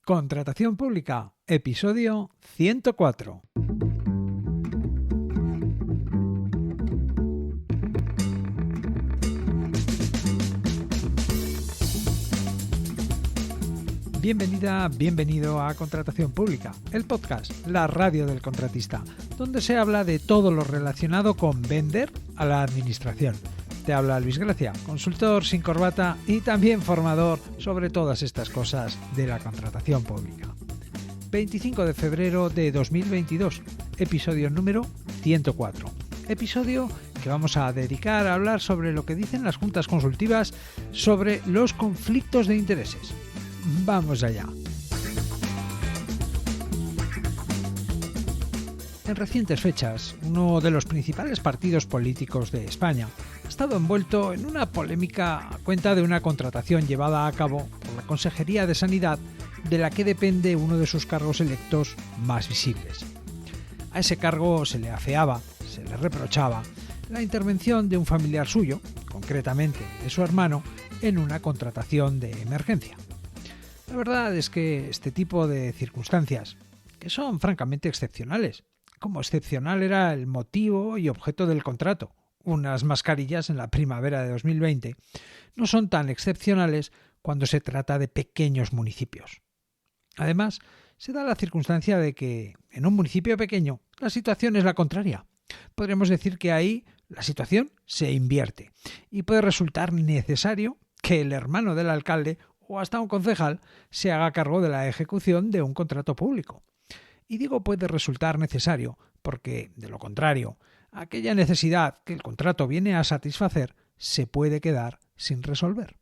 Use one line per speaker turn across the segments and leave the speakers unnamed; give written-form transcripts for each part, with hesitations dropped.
Contratación pública, episodio 104. Bienvenida, bienvenido a Contratación Pública, el podcast, la radio del contratista, donde se habla de todo lo relacionado con vender a la administración. Te habla Luis Gracia, consultor sin corbata y también formador sobre todas estas cosas de la contratación pública. 25 de febrero de 2022, episodio número 104. Episodio que vamos a dedicar a hablar sobre lo que dicen las juntas consultivas sobre los conflictos de intereses. Vamos allá. En recientes fechas, uno de los principales partidos políticos de España ha estado envuelto en una polémica a cuenta de una contratación llevada a cabo por la Consejería de Sanidad, de la que depende uno de sus cargos electos más visibles. A ese cargo se le afeaba, se le reprochaba la intervención de un familiar suyo, concretamente de su hermano, en una contratación de emergencia. La verdad es que este tipo de circunstancias, que son francamente excepcionales, como excepcional era el motivo y objeto del contrato, unas mascarillas en la primavera de 2020, no son tan excepcionales cuando se trata de pequeños municipios. Además, se da la circunstancia de que en un municipio pequeño la situación es la contraria. Podríamos decir que ahí la situación se invierte y puede resultar necesario que el hermano del alcalde o hasta un concejal se haga cargo de la ejecución de un contrato público. Y digo puede resultar necesario porque, de lo contrario, aquella necesidad que el contrato viene a satisfacer se puede quedar sin resolver.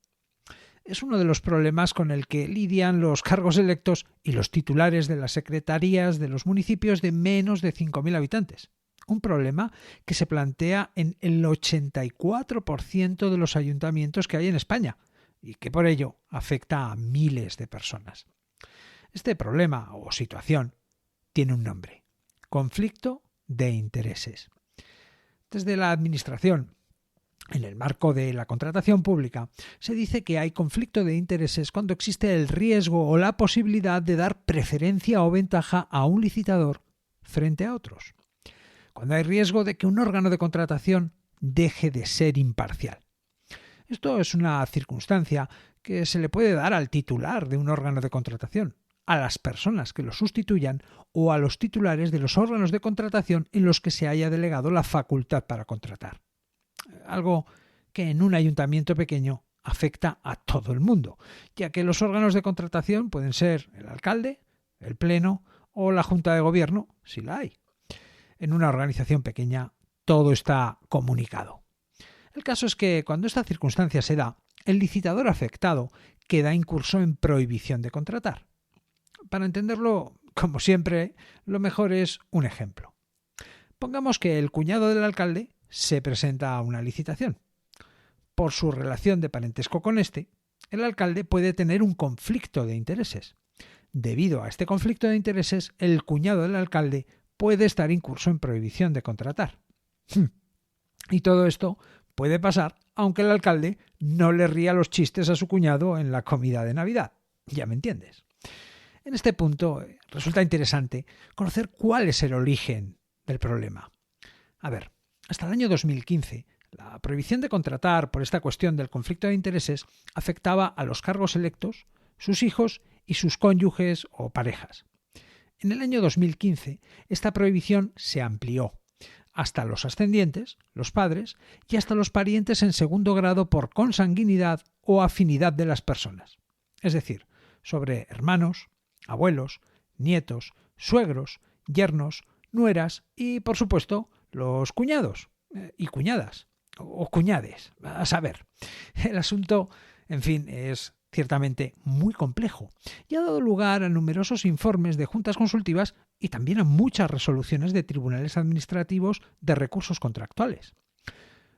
Es uno de los problemas con el que lidian los cargos electos y los titulares de las secretarías de los municipios de menos de 5.000 habitantes. Un problema que se plantea en el 84% de los ayuntamientos que hay en España y que por ello afecta a miles de personas. Este problema o situación tiene un nombre: conflicto de intereses. Desde la Administración, en el marco de la contratación pública, se dice que hay conflicto de intereses cuando existe el riesgo o la posibilidad de dar preferencia o ventaja a un licitador frente a otros. Cuando hay riesgo de que un órgano de contratación deje de ser imparcial. Esto es una circunstancia que se le puede dar al titular de un órgano de contratación, a las personas que lo sustituyan o a los titulares de los órganos de contratación en los que se haya delegado la facultad para contratar. Algo que en un ayuntamiento pequeño afecta a todo el mundo, ya que los órganos de contratación pueden ser el alcalde, el pleno o la junta de gobierno, si la hay. En una organización pequeña todo está comunicado. El caso es que cuando esta circunstancia se da, el licitador afectado queda incurso en prohibición de contratar. Para entenderlo, como siempre, lo mejor es un ejemplo. Pongamos que el cuñado del alcalde se presenta a una licitación. Por su relación de parentesco con este, el alcalde puede tener un conflicto de intereses. Debido a este conflicto de intereses, el cuñado del alcalde puede estar incurso en prohibición de contratar. Y todo esto puede pasar aunque el alcalde no le ría los chistes a su cuñado en la comida de Navidad. Ya me entiendes. En este punto resulta interesante conocer cuál es el origen del problema. A ver, hasta el año 2015, la prohibición de contratar por esta cuestión del conflicto de intereses afectaba a los cargos electos, sus hijos y sus cónyuges o parejas. En el año 2015, esta prohibición se amplió hasta los ascendientes, los padres y hasta los parientes en segundo grado por consanguinidad o afinidad de las personas. Es decir, sobre hermanos, abuelos, nietos, suegros, yernos, nueras y, por supuesto, los cuñados y cuñadas o cuñades. A saber, el asunto, en fin, es ciertamente muy complejo y ha dado lugar a numerosos informes de juntas consultivas y también a muchas resoluciones de tribunales administrativos de recursos contractuales.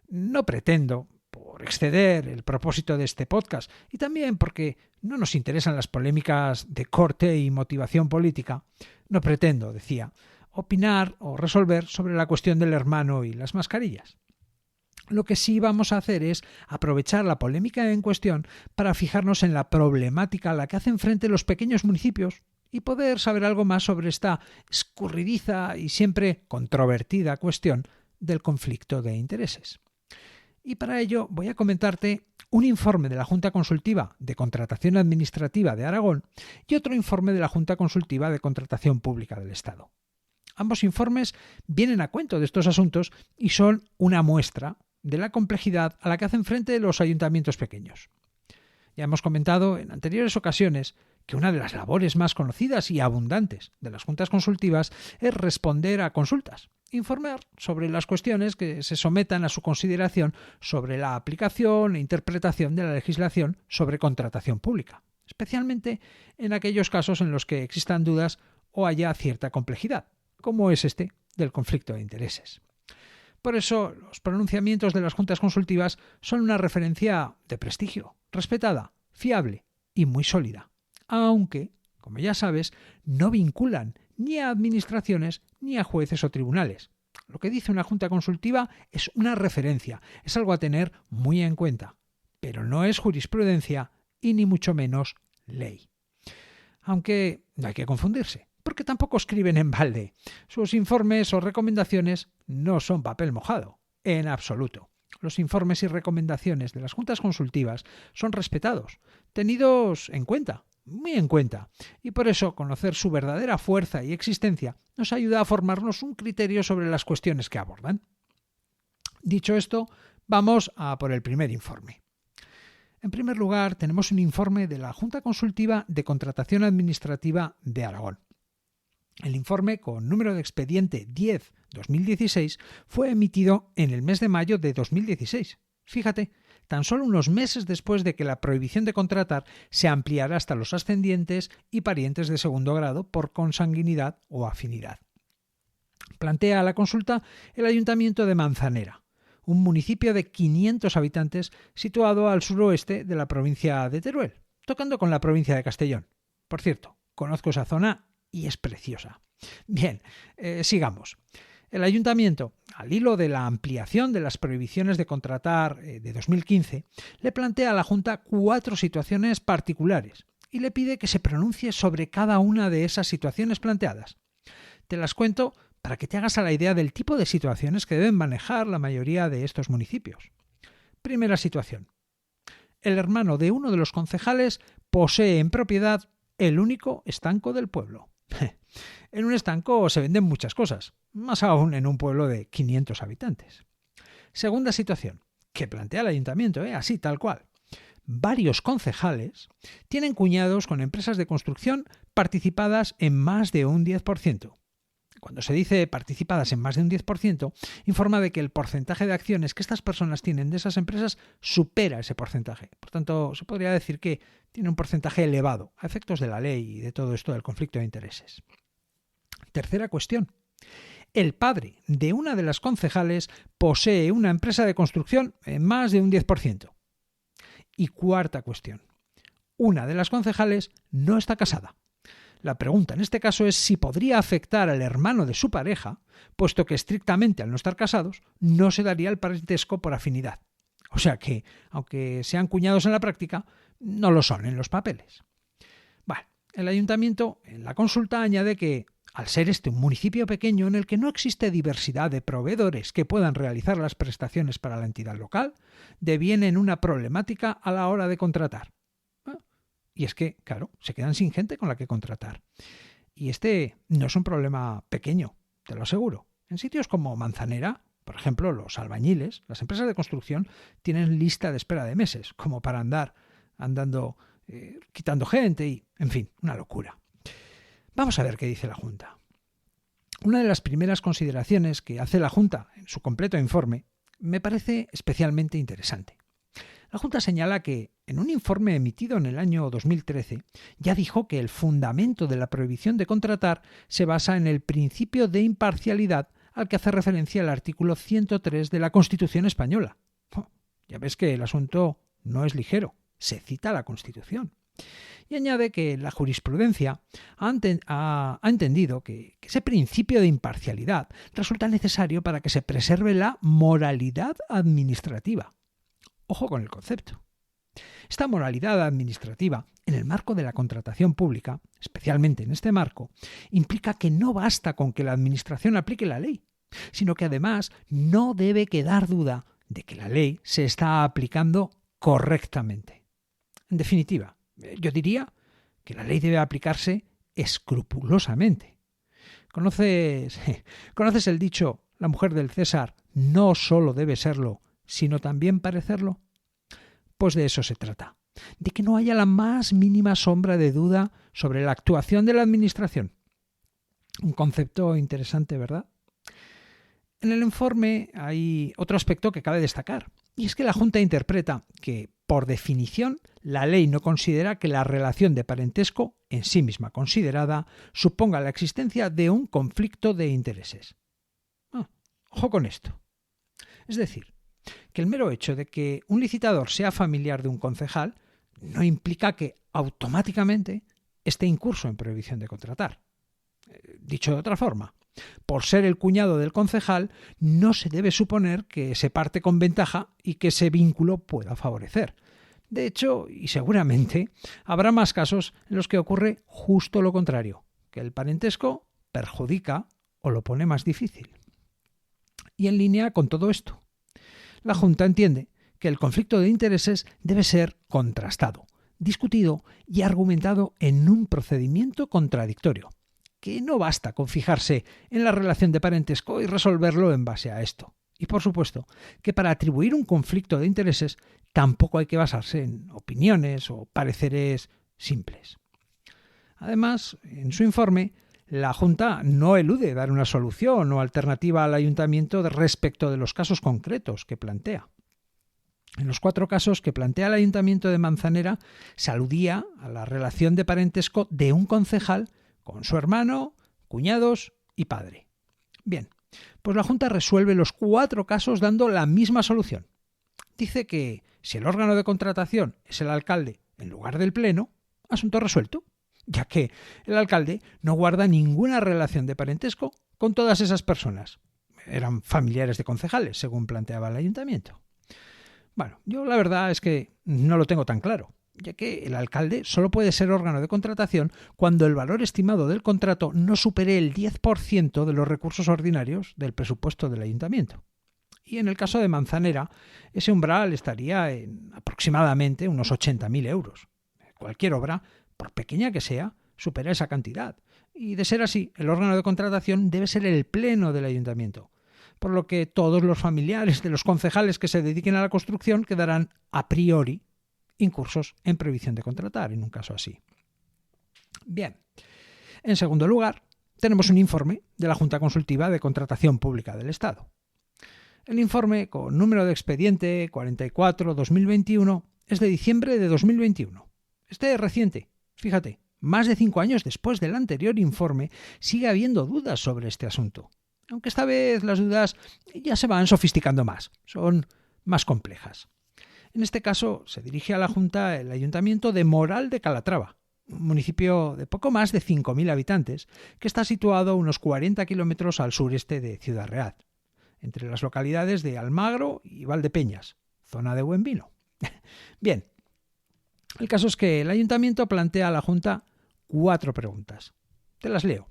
No pretendo, por exceder el propósito de este podcast y también porque no nos interesan las polémicas de corte y motivación política, no pretendo, decía, opinar o resolver sobre la cuestión del hermano y las mascarillas. Lo que sí vamos a hacer es aprovechar la polémica en cuestión para fijarnos en la problemática a la que hacen frente los pequeños municipios y poder saber algo más sobre esta escurridiza y siempre controvertida cuestión del conflicto de intereses. Y para ello voy a comentarte un informe de la Junta Consultiva de Contratación Administrativa de Aragón y otro informe de la Junta Consultiva de Contratación Pública del Estado. Ambos informes vienen a cuento de estos asuntos y son una muestra de la complejidad a la que hacen frente los ayuntamientos pequeños. Ya hemos comentado en anteriores ocasiones que una de las labores más conocidas y abundantes de las juntas consultivas es responder a consultas, informar sobre las cuestiones que se sometan a su consideración sobre la aplicación e interpretación de la legislación sobre contratación pública, especialmente en aquellos casos en los que existan dudas o haya cierta complejidad, como es este del conflicto de intereses. Por eso, los pronunciamientos de las juntas consultivas son una referencia de prestigio, respetada, fiable y muy sólida, aunque, como ya sabes, no vinculan ni a administraciones ni a jueces o tribunales. Lo que dice una junta consultiva es una referencia, es algo a tener muy en cuenta, pero no es jurisprudencia y ni mucho menos ley. Aunque no hay que confundirse, porque tampoco escriben en balde. Sus informes o recomendaciones no son papel mojado, en absoluto. Los informes y recomendaciones de las juntas consultivas son respetados, tenidos en cuenta, muy en cuenta, y por eso conocer su verdadera fuerza y existencia nos ayuda a formarnos un criterio sobre las cuestiones que abordan. Dicho esto, vamos a por el primer informe. En primer lugar, tenemos un informe de la Junta Consultiva de Contratación Administrativa de Aragón. El informe, con número de expediente 10/2016, fue emitido en el mes de mayo de 2016. Fíjate, tan solo unos meses después de que la prohibición de contratar se ampliara hasta los ascendientes y parientes de segundo grado por consanguinidad o afinidad. Plantea a la consulta el Ayuntamiento de Manzanera, un municipio de 500 habitantes situado al suroeste de la provincia de Teruel, tocando con la provincia de Castellón. Por cierto, conozco esa zona y es preciosa. Bien, sigamos. El Ayuntamiento, al hilo de la ampliación de las prohibiciones de contratar de 2015, le plantea a la Junta 4 situaciones particulares y le pide que se pronuncie sobre cada una de esas situaciones planteadas. Te las cuento para que te hagas a la idea del tipo de situaciones que deben manejar la mayoría de estos municipios. Primera situación. El hermano de uno de los concejales posee en propiedad el único estanco del pueblo. En un estanco se venden muchas cosas, más aún en un pueblo de 500 habitantes. Segunda situación, que plantea el ayuntamiento, así tal cual. Varios concejales tienen cuñados con empresas de construcción participadas en más de un 10%. Cuando se dice participadas en más de un 10%, informa de que el porcentaje de acciones que estas personas tienen de esas empresas supera ese porcentaje. Por tanto, se podría decir que tiene un porcentaje elevado a efectos de la ley y de todo esto del conflicto de intereses. Tercera cuestión. El padre de una de las concejales posee una empresa de construcción en más de un 10%. Y cuarta cuestión. Una de las concejales no está casada. La pregunta en este caso es si podría afectar al hermano de su pareja, puesto que estrictamente al no estar casados no se daría el parentesco por afinidad. O sea que, aunque sean cuñados en la práctica, no lo son en los papeles. Bueno, el ayuntamiento en la consulta añade que, al ser este un municipio pequeño en el que no existe diversidad de proveedores que puedan realizar las prestaciones para la entidad local, deviene en una problemática a la hora de contratar. Y es que, claro, se quedan sin gente con la que contratar. Y este no es un problema pequeño, te lo aseguro. En sitios como Manzanera, por ejemplo, los albañiles, las empresas de construcción, tienen lista de espera de meses, como para andando quitando gente y, en fin, una locura. Vamos a ver qué dice la Junta. Una de las primeras consideraciones que hace la Junta en su completo informe me parece especialmente interesante. La Junta señala que, en un informe emitido en el año 2013, ya dijo que el fundamento de la prohibición de contratar se basa en el principio de imparcialidad al que hace referencia el artículo 103 de la Constitución española. Ya ves que el asunto no es ligero, se cita la Constitución. Y añade que la jurisprudencia ha entendido que ese principio de imparcialidad resulta necesario para que se preserve la moralidad administrativa. Ojo con el concepto. Esta moralidad administrativa, en el marco de la contratación pública, especialmente en este marco, implica que no basta con que la Administración aplique la ley, sino que además no debe quedar duda de que la ley se está aplicando correctamente. En definitiva, yo diría que la ley debe aplicarse escrupulosamente. ¿Conoces el dicho, la mujer del César no solo debe serlo, sino también parecerlo? Pues de eso se trata, de que no haya la más mínima sombra de duda sobre la actuación de la Administración. Un concepto interesante, ¿verdad? En el informe hay otro aspecto que cabe destacar, y es que la Junta interpreta que, por definición, la ley no considera que la relación de parentesco, en sí misma considerada, suponga la existencia de un conflicto de intereses. Ojo con esto. Es decir, que el mero hecho de que un licitador sea familiar de un concejal no implica que automáticamente esté incurso en prohibición de contratar. Dicho de otra forma, por ser el cuñado del concejal, no se debe suponer que se parte con ventaja y que ese vínculo pueda favorecer. De hecho, y seguramente, habrá más casos en los que ocurre justo lo contrario, que el parentesco perjudica o lo pone más difícil. Y en línea con todo esto, la Junta entiende que el conflicto de intereses debe ser contrastado, discutido y argumentado en un procedimiento contradictorio, que no basta con fijarse en la relación de parentesco y resolverlo en base a esto. Y por supuesto que para atribuir un conflicto de intereses tampoco hay que basarse en opiniones o pareceres simples. Además, en su informe, la Junta no elude dar una solución o alternativa al Ayuntamiento respecto de los casos concretos que plantea. En los 4 casos que plantea el Ayuntamiento de Manzanera se aludía a la relación de parentesco de un concejal con su hermano, cuñados y padre. Bien, pues la Junta resuelve los 4 casos dando la misma solución. Dice que si el órgano de contratación es el alcalde en lugar del pleno, asunto resuelto, ya que el alcalde no guarda ninguna relación de parentesco con todas esas personas. Eran familiares de concejales, según planteaba el ayuntamiento. Bueno, yo la verdad es que no lo tengo tan claro, ya que el alcalde solo puede ser órgano de contratación cuando el valor estimado del contrato no supere el 10% de los recursos ordinarios del presupuesto del ayuntamiento. Y en el caso de Manzanera, ese umbral estaría en aproximadamente unos 80.000 euros. Cualquier obra, por pequeña que sea, supera esa cantidad. Y de ser así, el órgano de contratación debe ser el pleno del ayuntamiento, por lo que todos los familiares de los concejales que se dediquen a la construcción quedarán a priori incursos en prohibición de contratar en un caso así. Bien, en segundo lugar, tenemos un informe de la Junta Consultiva de Contratación Pública del Estado. El informe, con número de expediente 44-2021, es de diciembre de 2021. Este es reciente. Fíjate, más de 5 años después del anterior informe, sigue habiendo dudas sobre este asunto. Aunque esta vez las dudas ya se van sofisticando más, son más complejas. En este caso se dirige a la Junta el Ayuntamiento de Moral de Calatrava, un municipio de poco más de 5.000 habitantes que está situado a unos 40 kilómetros al sureste de Ciudad Real, entre las localidades de Almagro y Valdepeñas, zona de buen vino. Bien, el caso es que el Ayuntamiento plantea a la Junta 4 preguntas. Te las leo.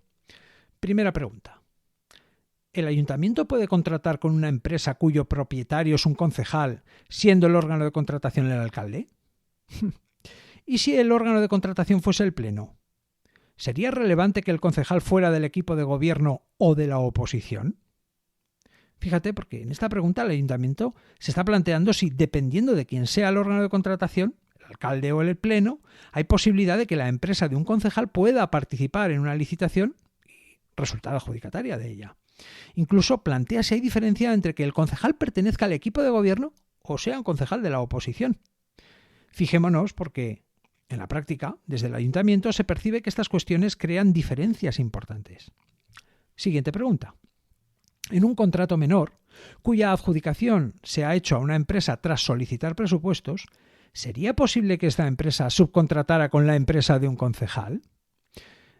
Primera pregunta. ¿El Ayuntamiento puede contratar con una empresa cuyo propietario es un concejal, siendo el órgano de contratación el alcalde? ¿Y si el órgano de contratación fuese el Pleno? ¿Sería relevante que el concejal fuera del equipo de gobierno o de la oposición? Fíjate, porque en esta pregunta el Ayuntamiento se está planteando si, dependiendo de quién sea el órgano de contratación, el alcalde o el Pleno, hay posibilidad de que la empresa de un concejal pueda participar en una licitación y resultar adjudicataria de ella. Incluso plantea si hay diferencia entre que el concejal pertenezca al equipo de gobierno o sea un concejal de la oposición. Fijémonos porque, en la práctica, desde el Ayuntamiento se percibe que estas cuestiones crean diferencias importantes. Siguiente pregunta. En un contrato menor, cuya adjudicación se ha hecho a una empresa tras solicitar presupuestos, ¿sería posible que esta empresa subcontratara con la empresa de un concejal?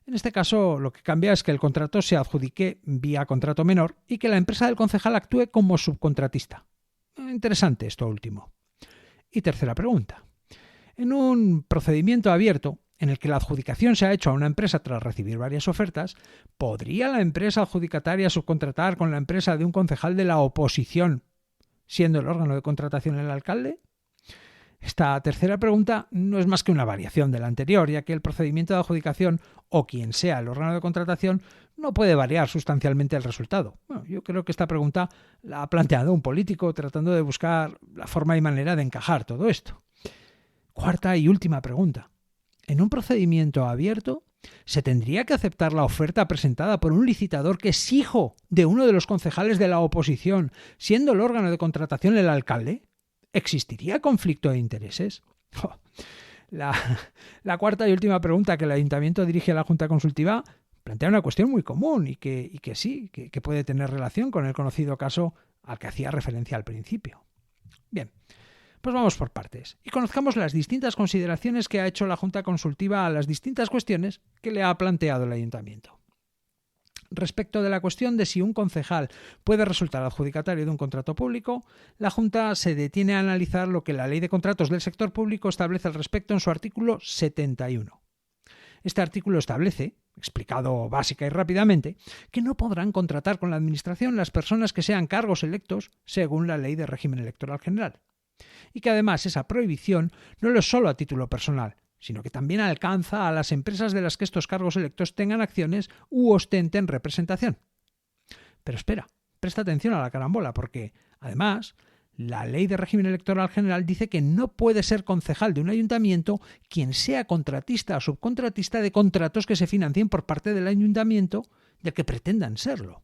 En este caso, lo que cambia es que el contrato se adjudique vía contrato menor y que la empresa del concejal actúe como subcontratista. Interesante esto último. Y tercera pregunta. En un procedimiento abierto, en el que la adjudicación se ha hecho a una empresa tras recibir varias ofertas, ¿podría la empresa adjudicataria subcontratar con la empresa de un concejal de la oposición, siendo el órgano de contratación el alcalde? Esta tercera pregunta no es más que una variación de la anterior, ya que el procedimiento de adjudicación o quien sea el órgano de contratación no puede variar sustancialmente el resultado. Bueno, yo creo que esta pregunta la ha planteado un político tratando de buscar la forma y manera de encajar todo esto. Cuarta y última pregunta. En un procedimiento abierto, ¿se tendría que aceptar la oferta presentada por un licitador que es hijo de uno de los concejales de la oposición, siendo el órgano de contratación el alcalde? ¿Existiría conflicto de intereses? La cuarta y última pregunta que el ayuntamiento dirige a la Junta Consultiva plantea una cuestión muy común y que puede tener relación con el conocido caso al que hacía referencia al principio. Bien, pues vamos por partes y conozcamos las distintas consideraciones que ha hecho la Junta Consultiva a las distintas cuestiones que le ha planteado el ayuntamiento. Respecto de la cuestión de si un concejal puede resultar adjudicatario de un contrato público, la Junta se detiene a analizar lo que la Ley de Contratos del Sector Público establece al respecto en su artículo 71. Este artículo establece, explicado básica y rápidamente, que no podrán contratar con la Administración las personas que sean cargos electos según la Ley de Régimen Electoral General. Y que además esa prohibición no lo es solo a título personal, sino que también alcanza a las empresas de las que estos cargos electos tengan acciones u ostenten representación. Pero espera, presta atención a la carambola, porque, además, la Ley de Régimen Electoral General dice que no puede ser concejal de un ayuntamiento quien sea contratista o subcontratista de contratos que se financien por parte del ayuntamiento del que pretendan serlo.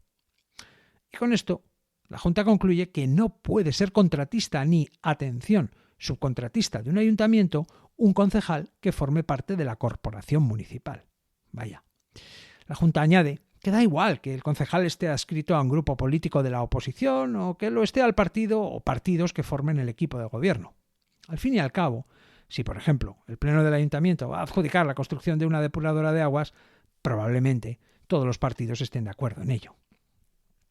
Y con esto, la Junta concluye que no puede ser contratista ni, atención, subcontratista de un ayuntamiento un concejal que forme parte de la corporación municipal. Vaya. La Junta añade que da igual que el concejal esté adscrito a un grupo político de la oposición o que lo esté al partido o partidos que formen el equipo de gobierno. Al fin y al cabo, si por ejemplo el Pleno del Ayuntamiento va a adjudicar la construcción de una depuradora de aguas, probablemente todos los partidos estén de acuerdo en ello.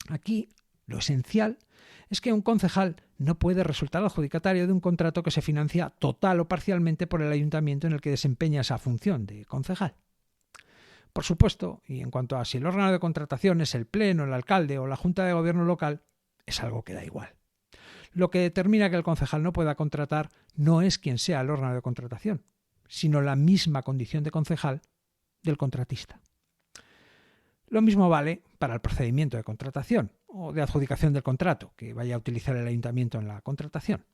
Aquí lo esencial es que un concejal no puede resultar adjudicatario de un contrato que se financia total o parcialmente por el ayuntamiento en el que desempeña esa función de concejal. Por supuesto, y en cuanto a si el órgano de contratación es el Pleno, el alcalde o la Junta de Gobierno local, es algo que da igual. Lo que determina que el concejal no pueda contratar no es quien sea el órgano de contratación, sino la misma condición de concejal del contratista. Lo mismo vale para el procedimiento de contratación o de adjudicación del contrato que vaya a utilizar el ayuntamiento en la contratación.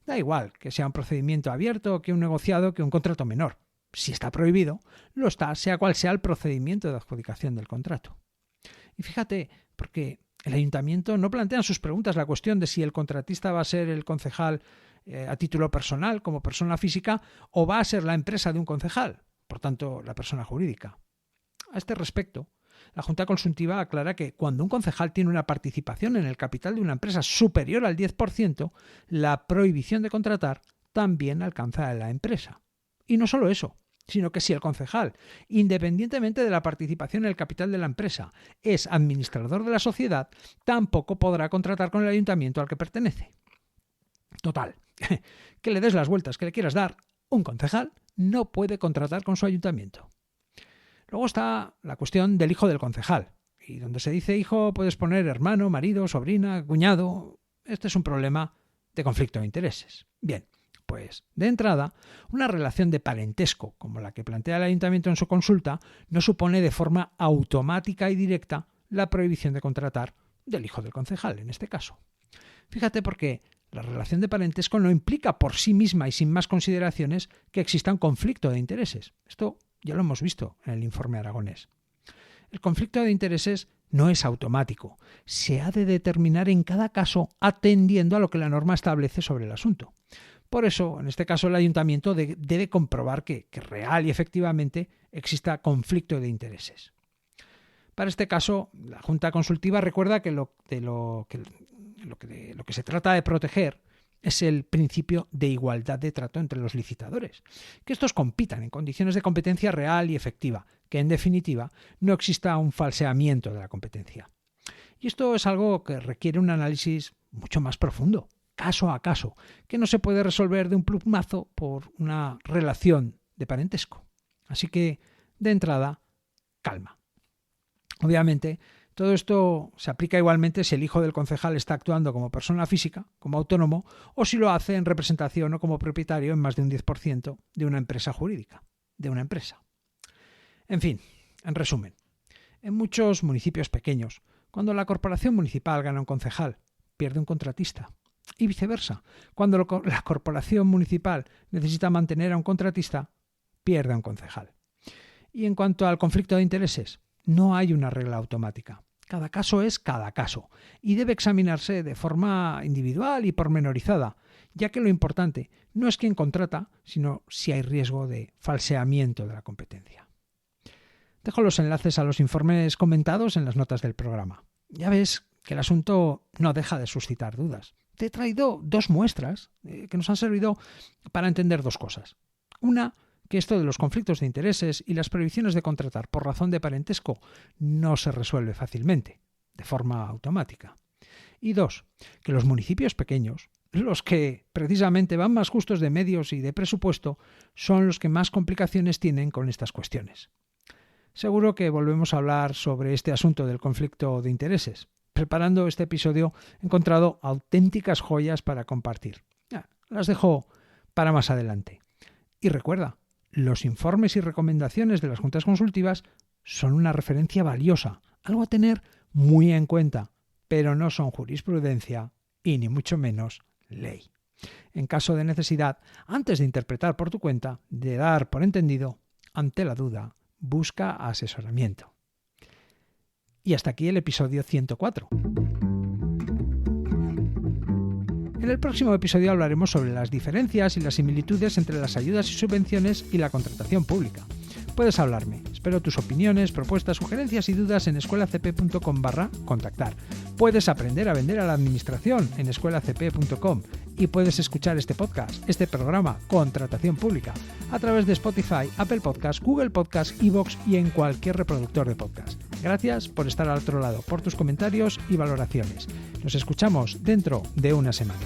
Da igual que sea un procedimiento abierto, que un negociado, que un contrato menor. Si está prohibido, lo está, sea cual sea el procedimiento de adjudicación del contrato. Y fíjate, porque el ayuntamiento no plantea en sus preguntas la cuestión de si el contratista va a ser el concejal a título personal, como persona física, o va a ser la empresa de un concejal, por tanto, la persona jurídica. A este respecto, la Junta Consultiva aclara que cuando un concejal tiene una participación en el capital de una empresa superior al 10%, la prohibición de contratar también alcanza a la empresa. Y no solo eso, sino que si el concejal, independientemente de la participación en el capital de la empresa, es administrador de la sociedad, tampoco podrá contratar con el ayuntamiento al que pertenece. Total, que le des las vueltas que le quieras dar, un concejal no puede contratar con su ayuntamiento. Luego está la cuestión del hijo del concejal. Y donde se dice hijo puedes poner hermano, marido, sobrina, cuñado. Este es un problema de conflicto de intereses. Bien, pues de entrada, una relación de parentesco como la que plantea el ayuntamiento en su consulta no supone de forma automática y directa la prohibición de contratar del hijo del concejal, en este caso. Fíjate porque la relación de parentesco no implica por sí misma y sin más consideraciones que exista un conflicto de intereses. Esto ya lo hemos visto en el informe Aragonés. El conflicto de intereses no es automático. Se ha de determinar en cada caso atendiendo a lo que la norma establece sobre el asunto. Por eso, en este caso, el ayuntamiento debe comprobar que real y efectivamente exista conflicto de intereses. Para este caso, la Junta Consultiva recuerda que lo que se trata de proteger es el principio de igualdad de trato entre los licitadores, que estos compitan en condiciones de competencia real y efectiva, que en definitiva no exista un falseamiento de la competencia. Y esto es algo que requiere un análisis mucho más profundo, caso a caso, que no se puede resolver de un plumazo por una relación de parentesco. Así que, de entrada, calma. Obviamente, todo esto se aplica igualmente si el hijo del concejal está actuando como persona física, como autónomo, o si lo hace en representación o como propietario en más de un 10% de una empresa jurídica, de una empresa. En fin, en resumen, en muchos municipios pequeños, cuando la corporación municipal gana un concejal, pierde un contratista. Y viceversa, cuando la corporación municipal necesita mantener a un contratista, pierde a un concejal. Y en cuanto al conflicto de intereses, no hay una regla automática. Cada caso es cada caso y debe examinarse de forma individual y pormenorizada, ya que lo importante no es quién contrata, sino si hay riesgo de falseamiento de la competencia. Dejo los enlaces a los informes comentados en las notas del programa. Ya ves que el asunto no deja de suscitar dudas. Te he traído dos muestras que nos han servido para entender dos cosas. Una, que esto de los conflictos de intereses y las prohibiciones de contratar por razón de parentesco no se resuelve fácilmente, de forma automática. Y dos, que los municipios pequeños, los que precisamente van más justos de medios y de presupuesto, son los que más complicaciones tienen con estas cuestiones. Seguro que volvemos a hablar sobre este asunto del conflicto de intereses. Preparando este episodio he encontrado auténticas joyas para compartir. Las dejo para más adelante. Y recuerda, los informes y recomendaciones de las juntas consultivas son una referencia valiosa, algo a tener muy en cuenta, pero no son jurisprudencia y ni mucho menos ley. En caso de necesidad, antes de interpretar por tu cuenta, de dar por entendido, ante la duda, busca asesoramiento. Y hasta aquí el episodio 104. En el próximo episodio hablaremos sobre las diferencias y las similitudes entre las ayudas y subvenciones y la contratación pública. Puedes hablarme. Espero tus opiniones, propuestas, sugerencias y dudas en escuelacp.com/contactar. Puedes aprender a vender a la administración en escuelacp.com y puedes escuchar este podcast, este programa Contratación Pública, a través de Spotify, Apple Podcasts, Google Podcasts, iVoox y en cualquier reproductor de podcast. Gracias por estar al otro lado, por tus comentarios y valoraciones. Nos escuchamos dentro de una semana.